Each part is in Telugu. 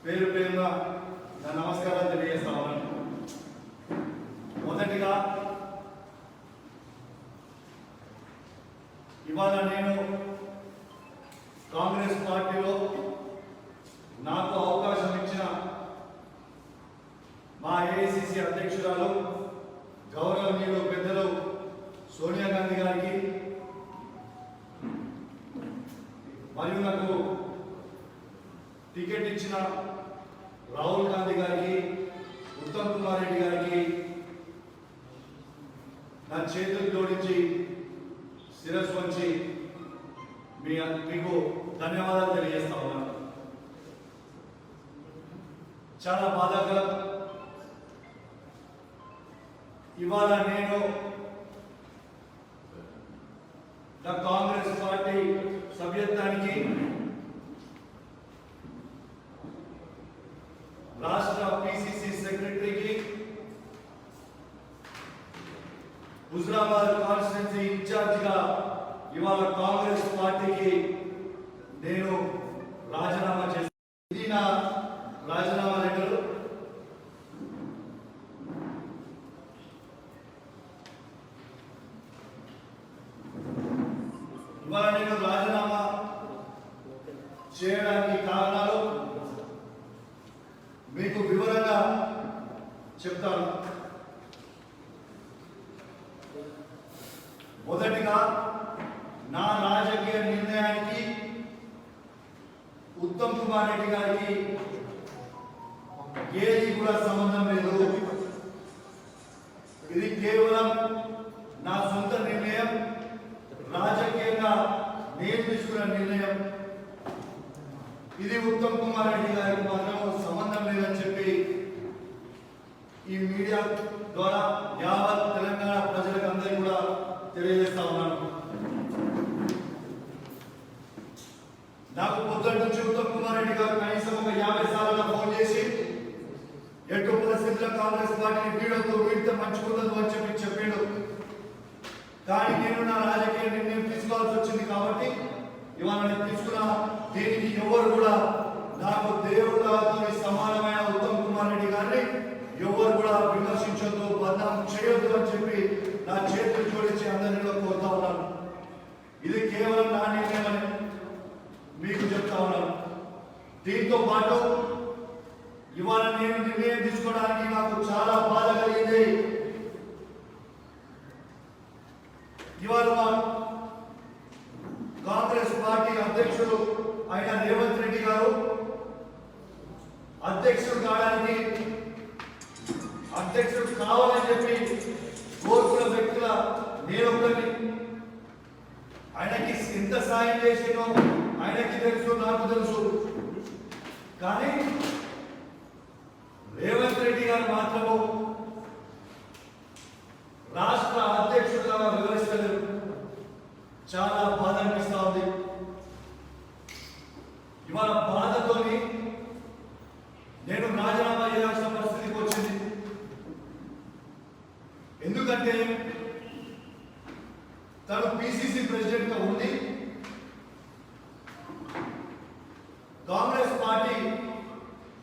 పేరు పేరున నా నమస్కారాలు తెలియజేస్తా ఉన్నాను. మొదటిగా ఇవాళ నేను కాంగ్రెస్ పార్టీలో నాకు అవకాశం ఇచ్చిన మా ఏఐసిసి అధ్యక్షురాలు గౌరవనీయులు పెద్దలు సోనియా గాంధీ గారికి మరియు నాకు టికెట్ ఇచ్చిన రాహుల్ గాంధీ గారికి, ఉత్తమ్ కుమార్ రెడ్డి గారికి నా చేతులు జోడించి శిరస్సు వంచి మీకు ధన్యవాదాలు తెలియజేస్తా ఉన్నాను. చాలా బాధాకరం, ఇవాళ నేను నా కాంగ్రెస్ పార్టీ సభ్యత్వానికి రాష్ట్ర పిసిసి సెక్రటరీకి, హుజరాబాద్ కాన్స్టిట్యున్సీ ఇన్ఛార్జిగా ఇవాళ కాంగ్రెస్ పార్టీకి నేను రాజీనామా చేశాను. ఇది నా రాజీనామా లెటర్. ఇవాళ నేను రాజీనామా చేయడానికి కారణాలు మీకు వివరంగా చెప్తాను. మొదటిగా నా రాజకీయ నిర్ణయానికి ఉత్తమ్ కుమార్ రెడ్డి గారికి ఏది కూడా సంబంధం లేదు. ఇది కేవలం నా సొంత నిర్ణయం, రాజకీయంగా నేను తీసుకున్న నిర్ణయం. ఇది ఉత్తమ్ కుమార్ రెడ్డి గారికి మాత్రం సంబంధం లేదని చెప్పి ఈ మీడియా ద్వారా యావత్ తెలంగాణ ప్రజలకు అందరికీ కూడా తెలియజేస్తా ఉన్నాను. నాకు పొద్దున్న నుంచి ఉత్తమ్ కుమార్ రెడ్డి గారు కనీసం ఒక 50 సార్లు ఫోన్ చేసి ఎటు పరిస్థితుల్లో కాంగ్రెస్ పార్టీని వీడితే మంచుకుందని అని చెప్పి చెప్పాడు. కానీ నేను నా రాజకీయ నిర్ణయం తీసుకోవాల్సి వచ్చింది కాబట్టి ఇవాళ నేను తీసుకున్న దీనికి ఎవరు కూడా నాకు దేవుడితో సమానమైన ఉత్తమ్ కుమార్ రెడ్డి గారిని ఎవరు కూడా విమర్శించొద్దు, బదనాం చేయొద్దు అని చెప్పి నా చేతులు జోడించి అందరిలో కోరుతా ఉన్నాను. ఇది కేవలం నా నిర్ణయం అని మీకు చెప్తా ఉన్నాను. దీంతో పాటు ఇవాళ నేను నిర్ణయం తీసుకోవడానికి నాకు చాలా బాధ కలిగింది. ఇవాళ కాంగ్రెస్ పార్టీ అధ్యక్షుడు అయిన రేవంత్ రెడ్డి గారు అధ్యక్షుడు కావడానికి, అధ్యక్షుడు కావాలని చెప్పి కోరుకున్న వ్యక్తుల నేనొక్కరిని. ఆయనకి ఎంత సాయం చేసినో ఆయనకి తెలుసు, నాకు తెలుసు. కానీ రేవంత్ రెడ్డి గారు మాత్రము రాష్ట్ర అధ్యక్షుడుగా వివరిస్తలేరు. చాలా బాధ అనిపిస్తా ఉంది. ఇవాళ బాధతోని నేను రాజీనామా చేయాల్సిన పరిస్థితికి వచ్చింది. ఎందుకంటే తను పిసిసి ప్రెసిడెంట్ గా ఉండి కాంగ్రెస్ పార్టీ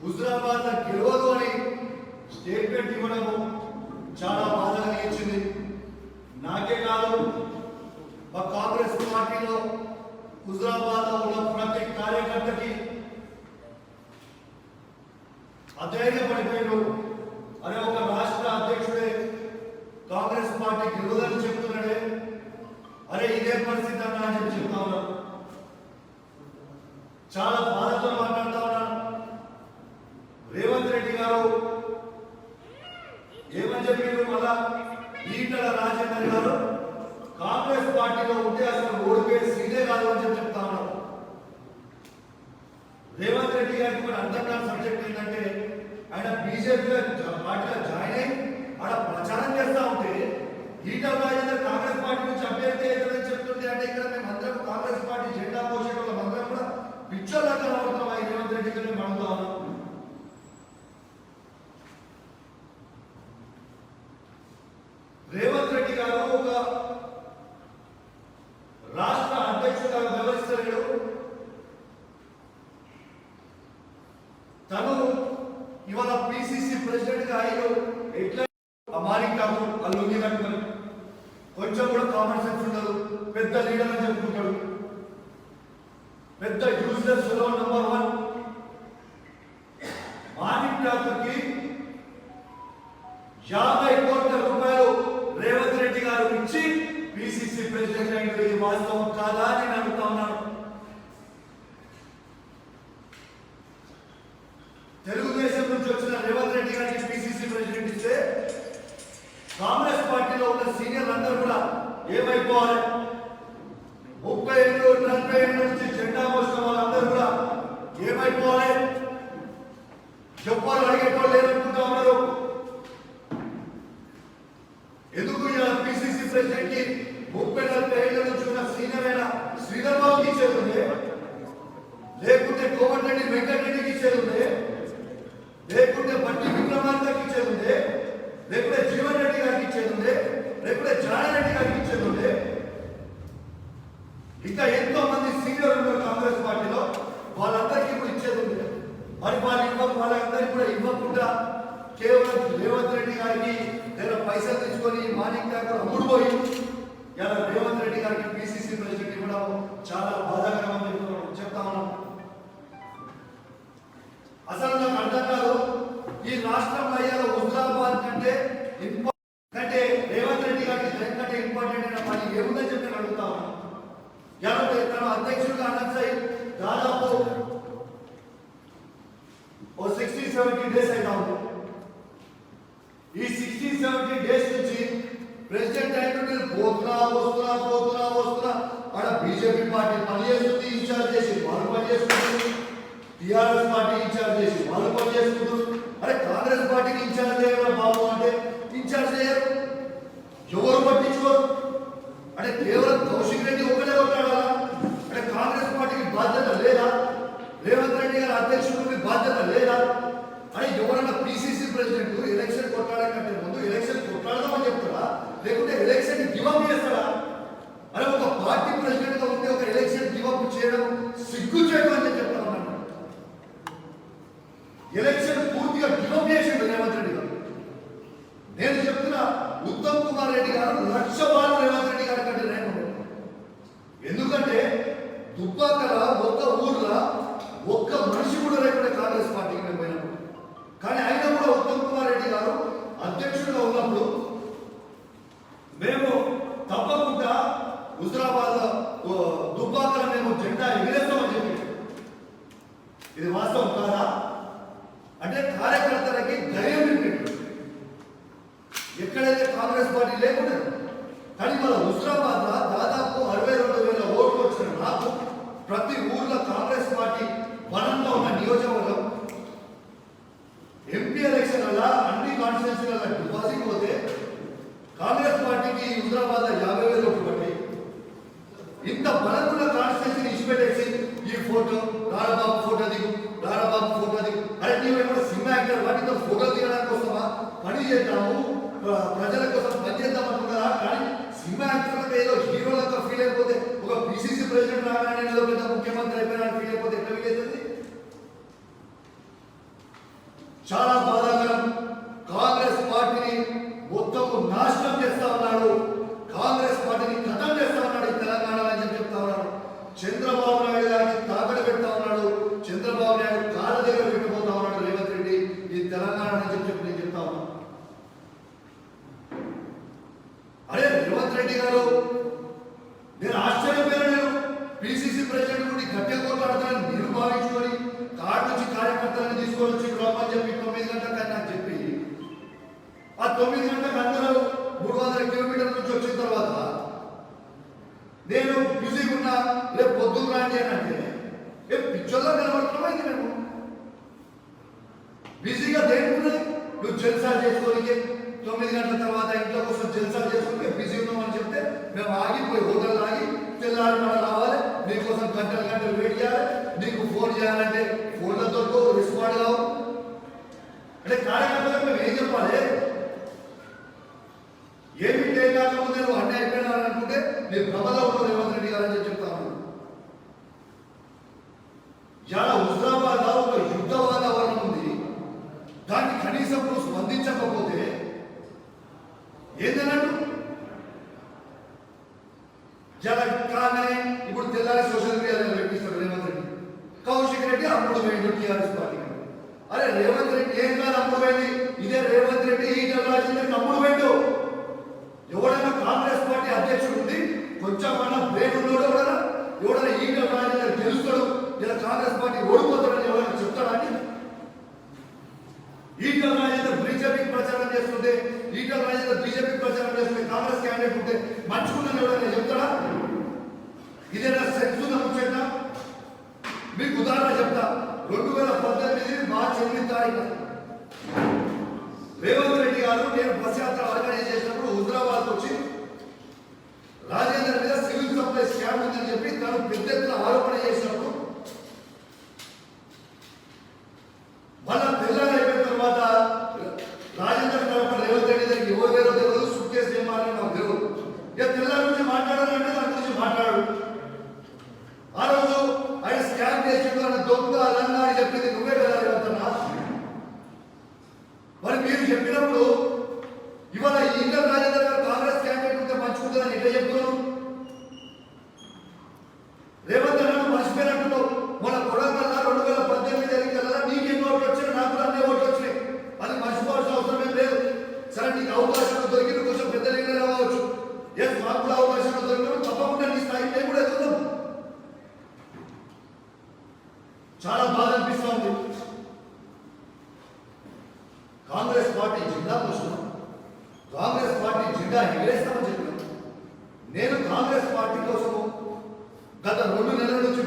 హుజరాబాద్ గెలవదు అని స్టేట్మెంట్ ఇవ్వడము చాలా బాధ కలిగించింది. నాకే కాదు, మా కాంగ్రెస్ పార్టీలో హుజరాబాద్ లో ఉన్న ప్రతి కార్యకర్తకి అధైర్యపడిపోయాడు. అరే ఒక రాష్ట్ర అధ్యక్షుడే కాంగ్రెస్ పార్టీ గెలవదని చెప్తున్నాడే, అరే ఇదే పరిస్థితి అన్నా అని చెప్పి చెప్తా ఉన్నాను. చాలా బాధతో మాట్లాడుతా ఉన్నాను. రేవంత్ రెడ్డి గారు ఏమని చెప్పారు, మళ్ళా ఈటల రాజేందర్ గారు కాంగ్రెస్ పార్టీలో ఉంటే అసలు ఓడిపోయే సీనే కాదు అని చెప్పి చెప్తా ఉన్నారు. రేవంత్ రెడ్డి గారికి కూడా అర్థం కాని సబ్జెక్ట్ ఏంటంటే ఆయన బీజేపీలో పార్టీలో జాయిన్ అయ్యి ఆడ ప్రచారం చేస్తా ఉంటే ఈటల రాజేందర్ కాంగ్రెస్ పార్టీ నుంచి అభ్యర్థి అవుతుందని చెప్తుంటే, అంటే ఇక్కడ మేము అందరం కాంగ్రెస్ పార్టీ జెండా పోసే వాళ్ళం అందరం కూడా పిచ్చోళ్ళగా కనబడుతున్నాం. ఈ రేవంత్ రెడ్డి గారిని మేము అడుగుతా ఉన్నాం. రేవంత్ రెడ్డి గారు ఒక రాష్ట్ర అధ్యక్షుడిగా వ్యవహరిస్తలేడు. తను ఇవాళ పిసిసి ప్రెసిడెంట్ గా అయ్యో ఎట్లా మాలిక్ ఠాకూర్ అల్లుంగి కట్టుకొని కొంచెం కూడా కామన్ సెన్స్ ఉండదు, పెద్ద లీడర్ అని చెప్పుకుంటాడు, పెద్ద యూజ్లెస్ నంబర్ 1 మాలిక్ ఠాకూర్ కి 50 కోట్ల రూపాయలు రేవంత్ రెడ్డి గారు ఇచ్చి పిసిసి ప్రెసిడెంట్ అయిన ఇది వాస్తవం కాదా అని నేను అడుగుతా ఉన్నాను. తెలుగుదేశం నుంచి వచ్చిన రేవంత్ రెడ్డి గారికి పిసిసి ప్రెసిడెంట్ ఇస్తే కాంగ్రెస్ పార్టీలో ఉన్న సీనియర్లు అందరూ కూడా ఏమైపోవాలి? 30 ఏళ్ళు 40 ఏళ్ళ నుంచి జెండా మోసిన వాళ్ళందరూ కూడా ఏమైపోవాలి? చెప్పాలి అడిగేటోళ్ళు లేదనుకుంటా ఉన్నారు. ఎందుకు ఇలా పిసిసి ప్రెసిడెంట్ కి 30-40 ఏళ్ళ నుంచి ఉన్న సీనియర్ అయిన శ్రీధర్ బాబుకి ఇచ్చేది ఉంది, లేకుంటే కోమటిరెడ్డి వెంకటరెడ్డికి ఇచ్చేది ఉంది, లేకుంటే బట్టి విక్రమార్కకి ఇచ్చేది ఉంది, లేకుంటే జీవన్ రెడ్డి గారికి ఇచ్చేది ఉంది, లేకుంటే జానారెడ్డి గారికి ఇచ్చేది ఉంది. ఇంకా ఎంతో మంది సీనియర్ ఉన్నారు కాంగ్రెస్ పార్టీలో, వాళ్ళందరికీ కూడా ఇచ్చేది ఉంది. మరి వాళ్ళందరికీ కూడా ఇవ్వకుండా కేవలం రేవంత్ రెడ్డి గారికి లేదా పైసలు తెచ్చుకొని మాణిక్ ఠాకూర్ అమ్ముడు పోయి ఇలా రేవంత్ రెడ్డి గారికి పిసిసి ప్రెసిడెంట్ ఇవ్వడం చాలా బాధాకరం అని చెప్తా ఉన్నాం. అసలు నాకు అర్థం కాదు, ఈ రాష్ట్రంలో అయ్యాల హుజరాబాద్ కంటే రేవంత్ రెడ్డి గారికి కంటే ఇంపార్టెంట్ అయిన పని ఏముందని చెప్పి నేను అడుగుతా ఉన్నాను. తన అధ్యక్షుడిగా అనౌన్స్ అయ్యి దాదాపు 60-70 డేస్ అయినా ఉంది. ఈ 60-70 డేస్ నుంచి ప్రెసిడెంట్ అయిన పోతున్నా ఆడ బీజేపీ పార్టీ పనిచేస్తుంది, ఇన్ఛార్జ్ చేసి వాళ్ళు పనిచేస్తుంది, టిఆర్ఎస్ పార్టీ ఇన్ఛార్జ్ చేసి వాళ్ళు పనిచేస్తున్నారు. అరే కాంగ్రెస్ పార్టీకి ఇన్ఛార్జ్ చేయడం బాబు అంటే ఇన్ఛార్జ్ చేయరు, ఎవరు పట్టించుకోరు. అంటే కేవలం కౌశిక్ రెడ్డి ఒక్కడే కొట్టాడా? అంటే కాంగ్రెస్ పార్టీకి బాధ్యత లేదా? రేవంత్ రెడ్డి గారి అధ్యక్షుడికి బాధ్యత లేదా? అని ఎవరైనా పిసిసి ప్రెసిడెంట్ ఎలక్షన్ కొట్టాడడం కంటే ముందు ఎలక్షన్ కొట్టాడదామని చెప్తాడా, లేకుంటే ఎలక్షన్ గివప్ చేస్తాడా? అరే ఒక పార్టీ ప్రెసిడెంట్ గా ఉంటే ఒక ఎలక్షన్ గివప్ చేయడం సిగ్గు చేయడం అని చెప్తా ఉన్నాను. ఎలక్షన్ పూర్తిగా గివప్ చేసిండు రేవంత్ రెడ్డి గారు. నేను చెప్తున్నా, ఉత్తమ్ కుమార్ రెడ్డి గారు 1,00,000 బాలు రేవంత్ రెడ్డి గారి కంటే నేను. ఎందుకంటే దుబ్బాకల ఒక్క ఊర్లో ఒక్క మనిషి కూడా లేకుండా కాంగ్రెస్ పార్టీకి మేము పోయినప్పుడు, కానీ ఆయన కూడా ఉత్తమ్ కుమార్ రెడ్డి గారు అధ్యక్షుడిగా ఉన్నప్పుడు మేము తప్పకుండా హుజరాబాద్ దుబ్బాకల మేము జెండా ఎగిరేస్తామని చెప్పి. ఇది వాస్తవం కాదా? అంటే కార్యకర్తలకి ధైర్యం నింపేట్టు ఎక్కడైతే కాంగ్రెస్ పార్టీ లేకుండా. కానీ మన హుజరాబాద్ లో దాదాపు 62,000 ఓట్లు వచ్చిన నాకు ప్రతి ఊర్లో కాంగ్రెస్ పార్టీ బలంగా ఉన్న నియోజకవర్గం ఎంపీ ఎలక్షన్ వల్ల అన్ని కాన్స్టిట్యూన్సీల డిపాజిట్ పోతే కాంగ్రెస్ పార్టీకి హుజరాబాద్ 50,000 ఓట్లు పట్టి ఇంత బలంగా కాన్స్టిట్యూన్సీని ఇచ్చిపెట్టేసి ఈ ఫోటో రారబాబు ఫోటో దిగు, రారబాబు ఫోటో దిగు. అరే నీవు ఏమైనా సినిమా యాక్టర్ వాటితో ఫోటో దిగడానికి వస్తామా? పని చేద్దాము, ప్రజల కోసం పనిచేద్దాం అనుకున్నారా? కానీ సినిమా యాక్టర్లకు ఏదో హీరోలకు ఫీల్ అయిపోతే, ఒక పిసిసి ప్రెసిడెంట్ రాగానే ఏదో పెద్ద ముఖ్యమంత్రి అయిపోయినా ఫీల్ అయిపోతే ఎట్లా ఫీల్ అవుతుంది? చాలా బాధాకరం. కాంగ్రెస్ పార్టీని మొత్తం నాశనం చేస్తా ఉన్నాడు, కాంగ్రెస్ పార్టీని ఖతం చేస్తా ఉన్నాడు ఈ తెలంగాణ అని చెప్తా ఉన్నాడు. చంద్రబాబు నాయుడు గారిని తాకడ పెడతా ఉన్నాడు, చంద్రబాబు నాయుడు కాళ్ళ దగ్గర పెట్టబోతా ఉన్నాడు రేవంత్ రెడ్డి ఈ తెలంగాణ అని చెప్పి నేను చెప్తా ఉన్నాను. అరే రేవంత్ రెడ్డి గారు, నేను ఆశ్చర్యపోయాను. నేను పిసిసి ప్రెసిడెంట్ నుండి గట్టిగా కొట్లాడుతానని నేను భావించుకొని కార్డు నుంచి కార్యకర్తలను తీసుకొని వచ్చి రమ్మని చెప్పి 9 గంటలకు నాకు చెప్పి, ఆ 9 గంటలకు అందరూ 300 కిలోమీటర్ల నుంచి వచ్చిన తర్వాత నేను బిజీగా ఉన్నా, రేపు పొద్దున్న రాండి అని అంటే పిచ్చోళ్ళ నిలబడుతున్నామైంది. మేము బిజీగా దేనికున్నది? నువ్వు జల్సా చేసుకోనికి 9 గంటల తర్వాత ఇంట్లో కోసం జల్సా చేసుకుంటే బిజీ ఉన్నామని చెప్తే మేము ఆగిపోయి హోటల్ ఆగి తెల్లారి మన రావాలి, నీకోసం గంటలు వెయిట్ చేయాలి, నీకు ఫోన్ చేయాలంటే ఫోన్లతో రెస్పాండ్ కావు. అంటే కార్యకర్తలకు మేము ఏం చెప్పాలి? ఏమి కాకముందే నువ్వు అన్నీ అయిపోయినా అనుకుంటే నీ ప్రబల ఉన్న రేవంత్ రెడ్డి గారు అని చెప్తాను. చాలా హుజరాబాద్ ఒక యుద్ధ వాతావరణం రేవంత్ రెడ్డి ఏం కాదు అప్పుడు పోయింది. ఇదే రేవంత్ రెడ్డి ఈటల రాజేందర్ అప్పుడు పోయిండు. ఎవడైనా కాంగ్రెస్ పార్టీ అధ్యక్షుడు ఉంది కొంచెం అన్న బ్రెయిన్ ఉన్నాడు ఎవడైనా ఈటల రాజేందర్ గెలుస్తాడు ఇలా కాంగ్రెస్ పార్టీ ఓడిపోతాడని ఎవరైనా చెప్తాడని? ఈటల రాజేందర్ బీజేపీకి ప్రచారం చేస్తుంటే ఈటల రాజేందర్ బీజేపీకి ప్రచారం చేస్తుంటే కాంగ్రెస్ క్యాండిడేట్ ఉంటే మంచుకున్నది ఎవరైనా చెప్తాడా? ఇదేనా సెన్స్ ఉన్న ముచ్చట? మీకు ఉదాహరణ చెప్తా. 2018 మార్చి 8 తారీఖు రేవంత్ రెడ్డి గారు నేను బస్ యాత్ర ఆర్గనైజ్ చేసినప్పుడు హుజరాబాద్ వచ్చి రాజేందర్ మీద సివిల్ సప్లై స్కామ్ ఉందని చెప్పి తను పెద్ద ఎత్తున ఆరోపణ చేసినప్పుడు మళ్ళా తెల్లారి అయిపోయిన తర్వాత రాజేందర్ తరఫున రేవంత్ రెడ్డి దగ్గరికి ఎవరు వేరో తెలియదు, సుట్కేసు ఏమారని నాకు తెలియదు. ఇక తెల్లారి నుంచి మాట్లాడాలంటే దాని గురించి మాట్లాడు. ఆ రోజు ఆయన స్కామ్ చేసిండు అని దొంగ అలంగా అని చెప్పింది నువ్వే కదా రేవంతన్నా. మరి మీరు చెప్పినప్పుడు ఇవాళ ఈటల రాజేందర్ గారు కాంగ్రెస్ క్యాండిడేట్ ఉంటే మంచుకుంటుందని ఎట్లా చెప్తున్నావు? రేవంత్ అన్న మర్చిపోయినట్టు మన కొడంగల్లో 2018 ఎన్నికలలో నీకెన్ని ఓట్లు వచ్చినాయి, నాకు అన్ని ఓట్లు వచ్చినాయి. అది మర్చిపోవాల్సిన అవసరం ఏం లేదు. సరే నీకు అవకాశం దొరికిన కొంచెం పెద్ద లీడర్ అవ్వచ్చు. ఎస్ మాకు కూడా అవకాశం దొరికినప్పుడు తప్పకుండా నీ స్థాయి మేము కూడా ఎదుగుతాం. చాలా బాధ అనిపిస్తూ ఉంది. కాంగ్రెస్ పార్టీ జెండా మోస్తున్నాం, కాంగ్రెస్ పార్టీ జెండా ఎగరేస్తామని చెప్పాను. నేను కాంగ్రెస్ పార్టీ కోసము గత 2 నెలల నుంచి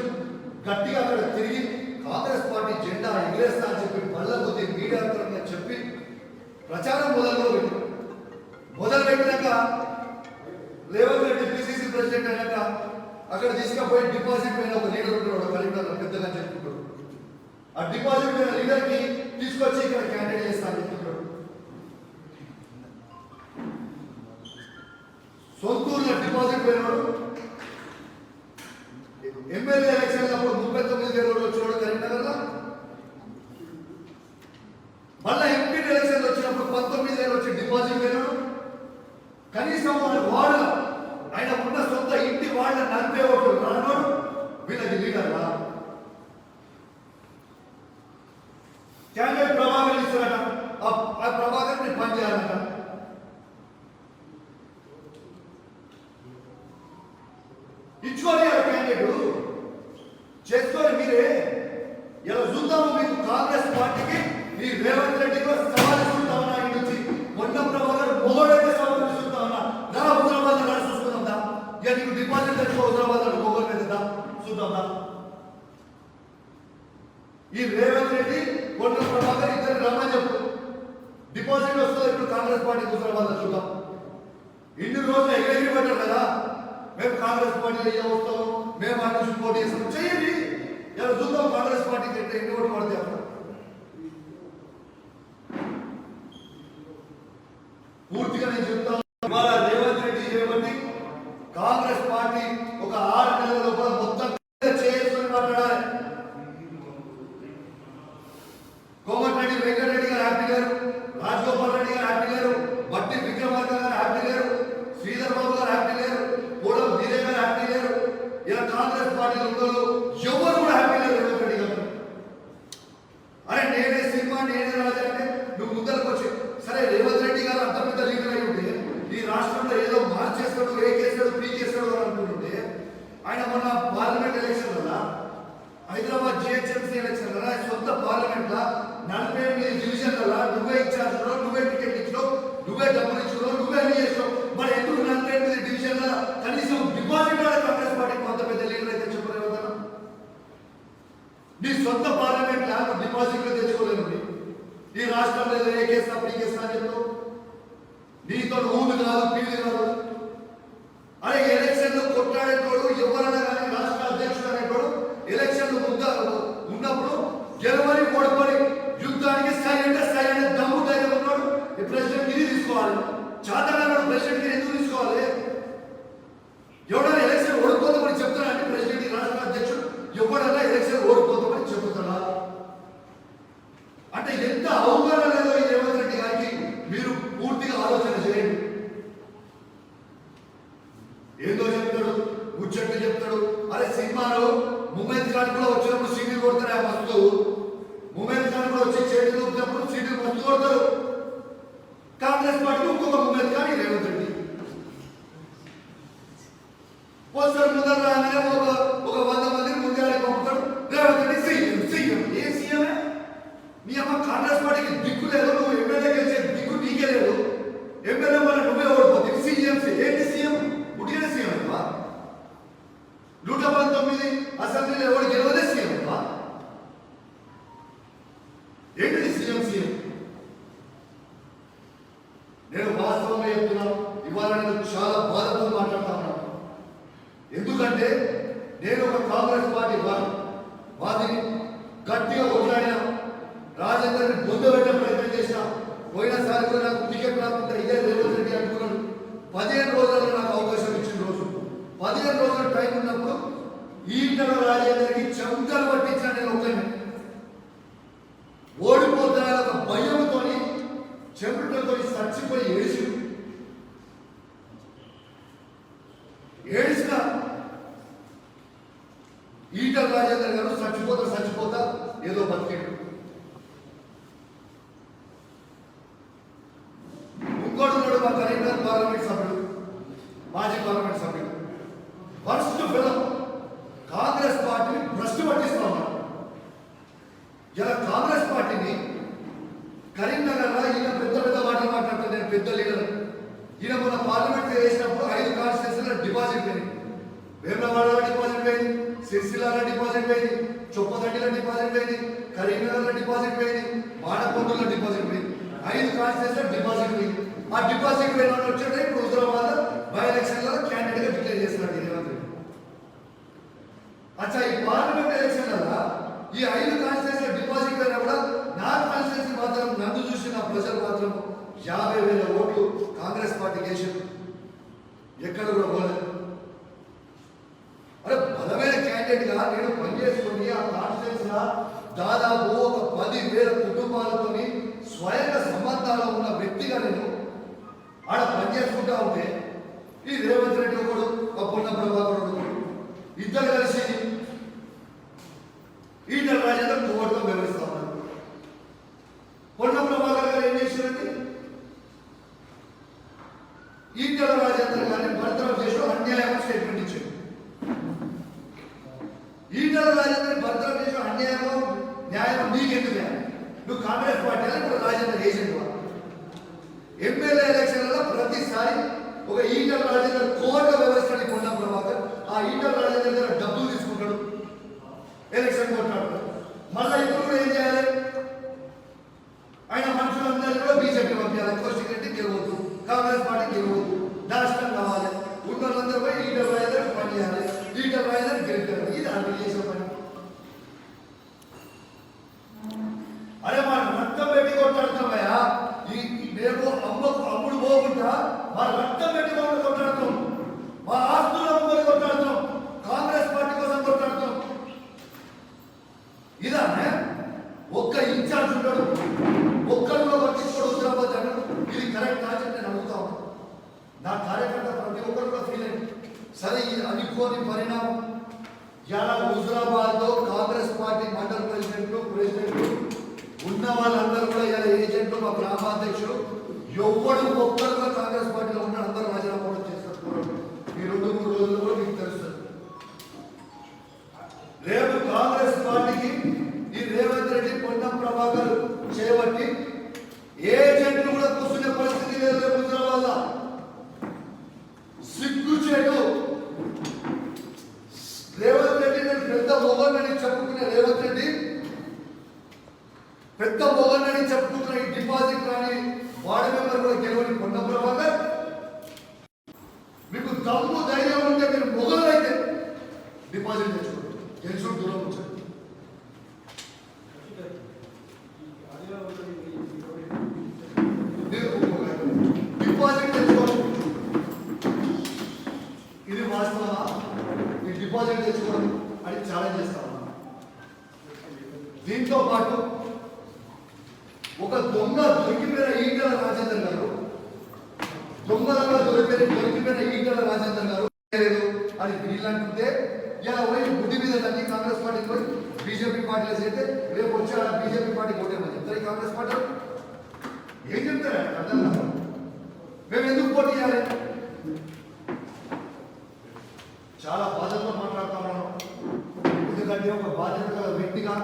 గట్టిగా అక్కడ తిరిగి కాంగ్రెస్ పార్టీ జెండా ఎగరేస్తా అని చెప్పి మళ్ళా కొద్ది మీడియా పరంగా చెప్పి ప్రచారం మొదలుపెట్టినాక రేవంత్ రెడ్డి పిసిసి ప్రెసిడెంట్ అయినాక అక్కడ తీసుకుపోయి డిపాజిట్ పైన ఒక లీడర్ ఉంటాడు, కరీంనగర్ పెద్దగా చెప్పుకుంటాడు. ఆ డిపాజిట్ పైన లీడర్ కి తీసుకొచ్చి ఇక్కడ క్యాండిడేట్ చేస్తా అని చెప్తున్నాడు. సొంతూరులో డిపాజిట్ పోయినాడు. ఎమ్మెల్యే ఎలక్షన్ అప్పుడు 39,000 ఓట్లు వచ్చినాడు కరీంనగర్లో. మళ్ళా ఎంపీ ఎలక్షన్ వచ్చినప్పుడు 19,000 వచ్చి డిపాజిట్ పోయినాడు. కనీసం మన వార్డు ఆయన ఉన్న సొంత ఇంటి వాళ్ళ 40 ఓట్లు రానోడు వీళ్ళకి లీడర్లా. క్యాండిడేట్ ప్రభాకర్ ఇస్తారట, ఆ ప్రభాకర్ ని పని చేయాలట. ఇచ్చుకోని ఆ క్యాండిడేట్ చేసుకొని మీరే ఇలా చూద్దాము. మీకు కాంగ్రెస్ పార్టీకి ఈ రేవంత్ రెడ్డికి సవాల్ ఇస్తుంటామన్నా ఇంటి నుంచి మొన్న ప్రభాకర్ మొగోడైతే సవాల్ ఇస్తుంటామన్నా దా హుజరాబాద్ నడు చూసుకుందా. ఇక నీకు డిపాజిట్ తెచ్చుకో హుజరాబాద్ నడు మొగోడు మీద చూద్దాం. ఈ రేవంత్ రెడ్డి మొన్న ప్రభాకర్ ఇద్దరు రమ్మని చెప్పు, డిపాజిట్ వస్తుంది ఇప్పుడు కాంగ్రెస్ పార్టీ హుజరాబాద్ చూద్దాం. ఇన్ని రోజులు ఎగిరెగిరి పెట్టారు కదా, మేము కాంగ్రెస్ పార్టీ వస్తాము, మేము ఆ నుంచి పోటీ చేస్తాం. చేయండి, ఇలా చూద్దాం కాంగ్రెస్ పార్టీకి ఎన్ని ఓట్లు పడితే అప్పుడు. పూర్తిగా నేను చెప్తాను. ఇవాళ రేవంత్ రెడ్డి చేయబట్టి కాంగ్రెస్ పార్టీ ఒక 6 నెలల లోపల మొత్తం చేసుకుని మాట్లాడాలి. కోమటిరెడ్డి వెంకటరెడ్డి గారు హ్యాపీ గారు, రాజగోపాల్ రెడ్డి గారు హ్యాపీ గారు, బట్టి విక్రమార్క గారు హ్యాపీ గారు, శ్రీధర్ బాబు గారు హ్యాపీ గారు, పూడం వీరే గారు హ్యాపీ గారు. ఇలా కాంగ్రెస్ పార్టీ ఉన్నోళ్ళు ఎవరు కూడా హ్యాపీ గారు రేవంత్ రెడ్డి గారు. అరే నేనే సినిమా నేనే రాజా అంటే నువ్వు ముందరకు వచ్చి సరే రేవంత్ రెడ్డి గారు అంత పెద్ద లీడర్ అయి ఉంటే ఈ రాష్ట్రంలో ఏదో మార్చేస్తాడు, ఏ చేస్తాడు, పీ చేస్తాడు అని అనుకుంటుంటే ఆయన మొన్న పార్లమెంట్ ఎలక్షన్ వల్ల హైదరాబాద్ జిహెచ్ఎంసీ ఎలక్షన్ వల్ల సొంత పార్లమెంట్ లా 48 డివిజన్ల నువ్వే ఇన్ఛార్జ్, నువ్వే టికెట్ ఇచ్చినావు, నువ్వే డబ్బులు ఇచ్చినావు, నువ్వే అన్ని చేసినావు. మరి ఎందుకు 48 డివిజన్ల కనీసం డిపాజిట్ కాంగ్రెస్ పార్టీకి కొంత పెద్ద లీడర్ అయితే చెప్పలేదు కదా. నీ సొంత పార్లమెంట్ లా డిపాజిట్లు తెచ్చుకోలేదు. ఈ రాష్ట్రంలో ఏదో ఏ కేసు పీ కేసు అని చెప్తావు. నీతో ఊదు కాదు పీది కాదు. అరే ఎలక్షన్లు కొట్లాడేటోడు ఎవరైనా కానీ రాష్ట్ర అధ్యక్షుడు అనేటోడు ఎలక్షన్లు ఉన్నప్పుడు గెలవని ఓడిపోయి యుద్ధానికి సైలెంట్ దమ్ము ధైర్యం ఉన్నాడు. ఈ ప్రెసిడెంట్ గిరి తీసుకోవాలి. చాతగాడు ప్రెసిడెంట్ గిరి ఎందుకు తీసుకోవాలి? ఎవడైనా ఎలక్షన్ ఓడిపోతామని చెప్తాడంటే ప్రెసిడెంట్ రాష్ట్ర అధ్యక్షుడు ఎవడైనా ఎలక్షన్ ఓడిపోతామని చెబుతాడా? అంటే ఎంత అవగాహన లేదో ఈ రేవంత్ రెడ్డి గారికి మీరు పూర్తిగా ఆలోచన చేయండి. కొడతారు. కాంగ్రెస్ పార్టీ ఇంకొక ఉమ్మేది కానీ రేవంత్ రెడ్డి పోస్టర్ ముందర రాగానే ఒక 100 మందిని ముందే పంపుతాడు. రేవంత్ రెడ్డి సీఎం సీఎం ఏ సీఎమే? మీ అమ్మ కాంగ్రెస్ పార్టీకి దిక్కు లేదు. నువ్వు ఎమ్మెల్యే గెలిచే దిక్కు నీకే లేదు. ఎమ్మెల్యే వల్ల నువ్వే ఓడిపోతే సీఎం ఏంటి సీఎం? పుట్టిన సీఎం అమ్మా. 119 అసెంబ్లీలో ఎవరు గెలవదే సీఎం అమ్మా. ఏంటి సీఎం సీఎం? నేను వాస్తవంగా చెప్తున్నాను. ఇవాళ నేను చాలా బాధతో మాట్లాడుతా ఉన్నాను. ఎందుకంటే నేను ఒక కాంగ్రెస్ పార్టీ వాదిని గట్టిగా కొట్లాడినా, రాజేందర్ని పొందబెట్టే ప్రయత్నం చేసిన. పోయినసారి కూడా నాకు టికెట్ రాకుండా ఇదే రేవంత్ రెడ్డి అనుకున్నాను. 15 రోజుల్లో నాకు అవకాశం ఇచ్చిన రోజు 15 రోజుల టైం ఉన్నప్పుడు ఈటల రాజేందర్కి చెంతలు పట్టించిన నేను ఒకరిని ఓడిపోతానని ఒక భయంతో చెంపలతో చచ్చిపోయి ఏడిసిన ఈటల రాజేందర్ గారు చచ్చిపోతా ఏదో బతికేడు. ఇంకోటి మా కరీంనగర్ పార్లమెంట్ సభ్యుడు, మాజీ పార్లమెంట్ సభ్యుడు ఫస్ట్ ఫిలం కాంగ్రెస్ పార్టీని భ్రష్టు పట్టిస్తా ఉన్నాడు. ఇలా కాంగ్రెస్ పార్టీని కరీంనగర్లో ఈయన పెద్ద మాటలు మాట్లాడుతాను. నేను పెద్ద లీడర్. ఈయన మన పార్లమెంట్ వేసినప్పుడు 5 కాన్స్టిట్యూన్సీలో డిపాజిట్ పోయింది. వేములవాడలో డిపాజిట్ పోయింది, సిరిసిల్లాలో డిపాజిట్ పోయింది, చొప్పదండిలో డిపాజిట్ పోయింది, కరీంనగర్లో డిపాజిట్ పోయింది, మాడకొండలో డిపాజిట్ పోయింది. 5 కాన్స్టిట్యూన్సీలో డిపాజిట్ పోయింది. ఆ డిపాజిట్ పోయిన వాళ్ళు వచ్చాడు. ఇప్పుడు హుజరాబాద్ బై ఎలక్షన్లో క్యాండిడేట్ గా డిక్లేర్ చేస్తున్నాడు రేవంత్ రెడ్డి. అచ్చా, ఈ పార్లమెంట్ ఎలక్షన్లలో ఈ 5 కాన్స్టిట్యూన్సీలో డిపాజిట్ పోయినా కూడా నా కాన్స్టిట్యూన్సీ మాత్రం నన్ను చూసిన ప్రజలు మాత్రం 50,000 ఓట్లు కాంగ్రెస్ పార్టీకి వేసారు. ఎక్కడ కూడా పోలేదు. అరే బలమైన క్యాండిడేట్ గా నేను పనిచేసుకుని ఆ కాన్స్టిట్యూన్సీలో దాదాపు ఒక 10,000 కుటుంబాలతో స్వయంగా సంబంధాలు ఉన్న వ్యక్తిగా నేను ఆడ పనిచేసుకుంటా ఉంటే ఈ రేవంత్ రెడ్డి ఒకడు, ఆ పొన్న ప్రభాకర్ ఒకడు, ఇద్దరు కలిసి ఈటల రాజేందర్ కోర్టులో వివరిస్తా ఉన్నారు. పొన్న ప్రభాకర్ గారు ఏం చేశారండి? ఈటల రాజేందర్ గారిని బర్తరఫ్ చేసి అన్యాయం స్టేట్మెంట్ ఇచ్చారు. ఈటల రాజేందర్ బర్తరఫ్ చేసి అన్యాయం న్యాయం నీకెందుకు? నువ్వు కాంగ్రెస్ పార్టీ ఇప్పుడు రాజేందర్ ఏజెంట్. ఎమ్మెల్యే ఎలక్షన్లలో ప్రతిసారి ఒక ఈటల రాజేందర్ కోర్టు వ్యవస్థని పొన్న ప్రభాకర్ ఆ ఈటల రాజేందర్ దగ్గర డబ్బులు తీసుకుంటాడు, ఎలక్షన్ కొట్టాడు. మళ్ళీ ఇప్పుడు కూడా ఏం చేయాలి? ఆయన మనుషులందరూ కూడా బీజేపీ పంపించాలి. కోస్టిక్ రెడ్డి గెలవద్దు, కాంగ్రెస్ పార్టీ గెలవద్దు, నాశనం కావాలి. ఉన్నోళ్ళందరూ పోయి ఈటల రాజేందర్ పని చేయాలి, ఈటల రాజేందర్ గెలుపుతారు. ఇది అర్థం చేసే పని. అరే మా రక్తం పెట్టి కొట్టాడుతున్నాయా? మేము అమ్ముడు పోకుండా మా రక్తం పెట్టి కొట్టాడుతాం, మా ఆస్తులు అమ్ముకొని కొట్టాడుతాం, కాంగ్రెస్ పార్టీ కోసం కొట్టాడుతాం. ఇదానే ఒక్క ఇన్ఛార్జ్ ఉంటాడు, ఒక్కరిలో పట్టించుకోడు హుజరాబాద్ అన్నాడు. ఇది కరెక్ట్ కాదు నేను అడుగుతా ఉన్నాను. నా కార్యకర్త ప్రతి ఒక్కరు కూడా ఫీల్ అయింది. సరే, ఇది అనుకోని పరిణామం. ఇలా హుజరాబాద్ లో కాంగ్రెస్ పార్టీ మండల ప్రెసిడెంట్లు ఉన్న వాళ్ళందరూ కూడా ఇలా ఏజెంట్లు, మా గ్రామాధ్యక్షుడు ఎవరు ఒక్కరు కూడా కాంగ్రెస్ పార్టీలో ఉన్న అందరూ రాజీనామా కూడా చేస్తున్నారు. ఈ 2-3 రోజులు కూడా మీకు తెలుస్తుంది. రేపు కాంగ్రెస్ పార్టీకి ఈ రేవంత్ రెడ్డి, పొన్నం ప్రభాకర్ చేయబట్టి ఏజెంట్లు కూడా కూర్చునే పరిస్థితి లేదు. రేపు హుజరాబాద్ సిగ్గు చేయడు. రేవంత్ రెడ్డి నేను పెద్ద మొగన్నని చెప్పుకునే రేవంత్ రెడ్డి, పెద్ద మొగన్నని చెప్పుకుంటున్న ఈ డిపాజిట్ రాని వార్డు మెంబర్ కూడా గెలవని పొన్నం ప్రభాకర్, మీకు దమ్ము ధైర్యం ఉంటే మీరు మొగలు అయితే డిపాజిట్ తెచ్చుకోండి, గెలుచుడు దూరం ఉంచండి. డిపాజిట్ తెచ్చుకోండి. ఇది వాస్తవా? ఈ డిపాజిట్ తెచ్చుకోండి అని ఛాలెంజ్ చేస్తా ఉన్నా. దీంతో పాటు ఒక దొంగ దొరికిపోయిన ఈటల రాజేందర్ గారు, దొంగలుగా దొరికిపోయిన ఈటల రాజేందర్ గారు లేదు అని వీళ్ళంటుంటే ఇలా పోయి బుద్ధి మీద తగ్గి కాంగ్రెస్ పార్టీకి పోయి బీజేపీ పార్టీలో చేస్తే రేపు వచ్చి బీజేపీ పార్టీ ఓటేమని చెప్తారు. కాంగ్రెస్ పార్టీ ఏం చెప్తారా అర్థం కాదు. మేము ఎందుకు పోటీ చేయాలి? చాలా బాధ్యతతో మాట్లాడుతా ఉన్నాను. ఎందుకంటే ఒక బాధ్యత గల వ్యక్తిగా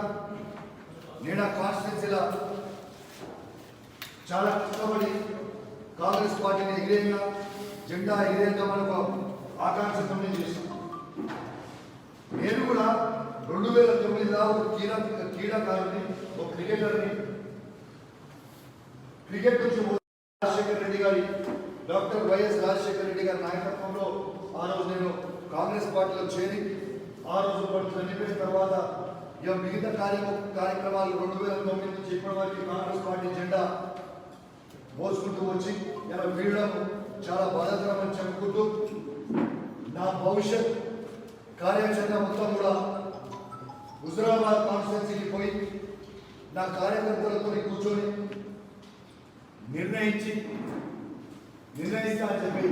నేను ఆ కాన్స్టిట్యున్సీలో చాలా కష్టపడి కాంగ్రెస్ పార్టీని ఎగిరేగా జెండా ఎగిరేగా మనకు ఆకాంక్షతో చేశాం. నేను కూడా 2009లో ఒక క్రీడాకారుని, ఒక క్రికెటర్ని, క్రికెట్ నుంచి రాజశేఖర రెడ్డి గారి, డాక్టర్ వైఎస్ రాజశేఖర రెడ్డి గారి నాయకత్వంలో ఆ రోజు నేను కాంగ్రెస్ పార్టీలో చేరి ఆ రోజు పాటు చనిపోయిన తర్వాత ఇక మిగతా కార్యక్రమాలు 2009 నుంచి ఇప్పటి వరకు కాంగ్రెస్ పార్టీ జెండా మోసుకుంటూ వచ్చి ఇలా వీడడం చాలా బాధాకరమని చెప్పుకుంటూ నా భవిష్యత్ కార్యాచరణ మొత్తం కూడా హుజురాబాద్ కాన్స్టిట్యున్సీకి పోయి నా కార్యకర్తలతో కూర్చొని నిర్ణయిస్తా అని చెప్పి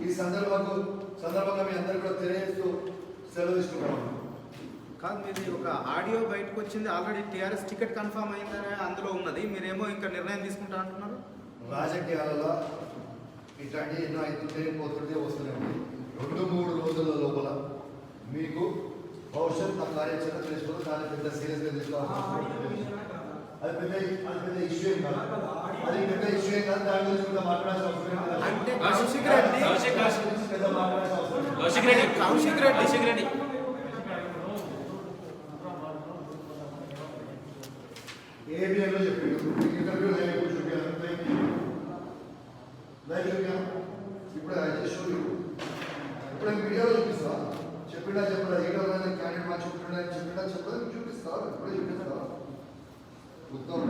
ఈ సందర్భంగా మీ అందరూ కూడా తెలియజేస్తూ సెలవు తీసుకుంటాను. కాదు, మీది ఒక ఆడియో బయటకు వచ్చింది, ఆల్రెడీ టీఆర్ఎస్ టికెట్ కన్ఫర్మ్ అయిందని అందులో ఉన్నది, మీరేమో ఇంకా నిర్ణయం తీసుకుంటా అంటున్నారు. రాజకీయాలలో ఇట్లాంటి ఎన్నో అవుతుంటే పోతుంటే వస్తూనే ఉంది. 2-3 రోజుల లోపల మీకు భవిష్యత్ నా కార్యాచరణ తెలుసుకోవాలి. దాన్ని పెద్ద సీరియస్గా తీసుకోవాలి. అది పెద్ద ఇష్యూ ఏం కాదు. అది పెద్ద ఇష్యూ ఏం కాదు. దాని గురించి కూడా మాట్లాడాల్సిన అవసరం లేదు. కౌశిక్ రెడ్డి ఏబిఎన్లో చెప్పాడు. ఇంటర్వ్యూ లైవ్ చూపించాను. ఇప్పుడు ఇప్పుడు మీడియాలో చూపిస్తా. చెప్పినా క్యాండిడేట్ మార్చి చెప్పదా చూపిస్తా. ఇప్పుడే చూపిస్తా. ఉత్తమ్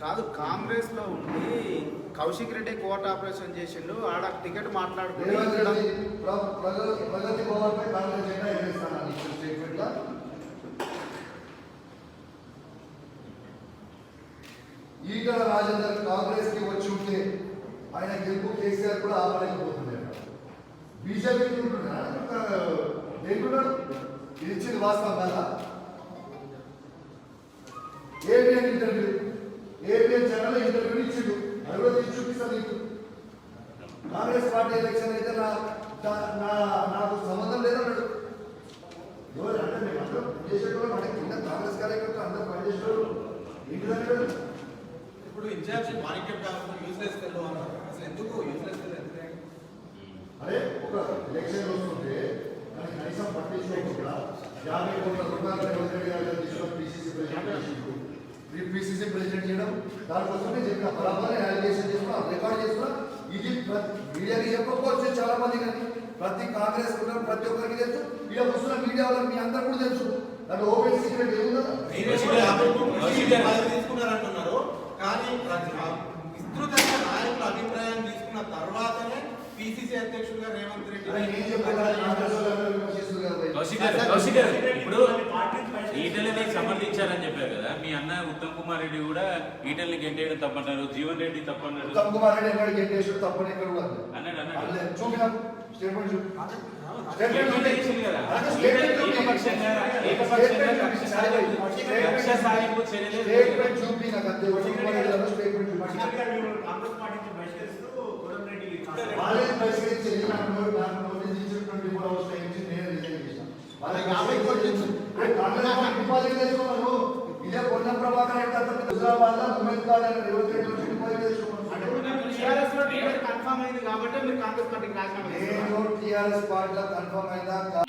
కాదు, కాంగ్రెస్ లో ఉండి కౌశిక్ రెడ్డి కోర్టు ఆపరేషన్ చేసిండు, ఆడ టికెట్ మాట్లాడుకుని ప్రగతి భవన్ పై కాంగ్రెస్ జెండా ఎగరేస్తాను స్టేట్మెంట్ లా. ఈటల రాజేందర్ కాంగ్రెస్ కి వచ్చి ఉంటే ఆయన గెలుపు కేసీఆర్ కూడా ఆపలేకపోతుండే. బీజేపీ ఏంటున్నాడు? ఇది ఇచ్చింది వాస్తవం కదా. ABN interview, ABN channel interview ఇచ్చిండు. అది కూడా తీసి చూపిస్తాను నీకు. కాంగ్రెస్ పార్టీ ఎలక్షన్ అయితే నాకు సంబంధం లేదన్నాడు. ఎవరు అంటే మేము అందరం పనిచేసేటోళ్ళు, మన కింద కాంగ్రెస్ కార్యకర్తలు అందరూ పనిచేసేటోళ్ళు. ఏంటిదన్నాడు? ఇప్పుడు ఇన్ఛార్జ్ మాణిక్యం కాకుండా యూస్లెస్ ఫెల్లో అన్నారు. అసలు ఎందుకు యూస్లెస్ ఫెల్లో ఎందుకు? అరే ఒక ఎలక్షన్ వస్తుంటే దానికి కనీసం పట్టించుకోకుండా 50 కోట్ల రూపాయలు తీసుకొని పిసిసి ప్రెసిడెంట్ చేయడం, దానికోసమే చెప్పిన బరాబర్ అలిగేషన్ చేసుకున్నా, రికార్డ్ చేసుకున్నా. ఇది మీడియాకి చెప్పకపోవచ్చు చాలా మంది, కానీ ప్రతి కాంగ్రెస్ ప్రతి ఒక్కరికి తెలుసు. ఇలా వస్తున్న మీడియా వాళ్ళకి మీ అందరూ కూడా తెలుసు. దాంట్లో ఓపెన్ సీక్రెట్ ఏముందా? తీసుకున్నారంటున్నారు, కానీ విస్తృతంగా నాయకుల అభిప్రాయం తీసుకున్న తర్వాతనే పిసిసి అధ్యక్షుడుగా రేవంత్ రెడ్డి ఇప్పుడు ఈటలని సమర్థించారని చెప్పారు కదా. మీ అన్న ఉత్తమ్ కుమార్ రెడ్డి కూడా ఈటల్ని గెంటేయడం తప్పన్నారు, జీవన్ రెడ్డి తప్పన్నారు. ఉత్తమ్ కుమార్ రెడ్డి ఎక్కడ గెంటేసాడు తప్పని ఎక్కడ కూడా అన్నాడు. చూపినా స్టేట్మెంట్ ఇదే పొన్న ప్రభాకర్ హుజరాబాద్ లో ఉమేద్ ఖాన్ అని రేవంత్ రెడ్డి నుంచి డిపాజిట్ చేసుకున్నాను. కన్ఫర్మ్ అయింది కాబట్టి మీరు కాంగ్రెస్ పార్టీకి రాజీనామా చేశారు. నేను టీఆర్ఎస్ పార్టీలో కన్ఫర్మ్ అయిందా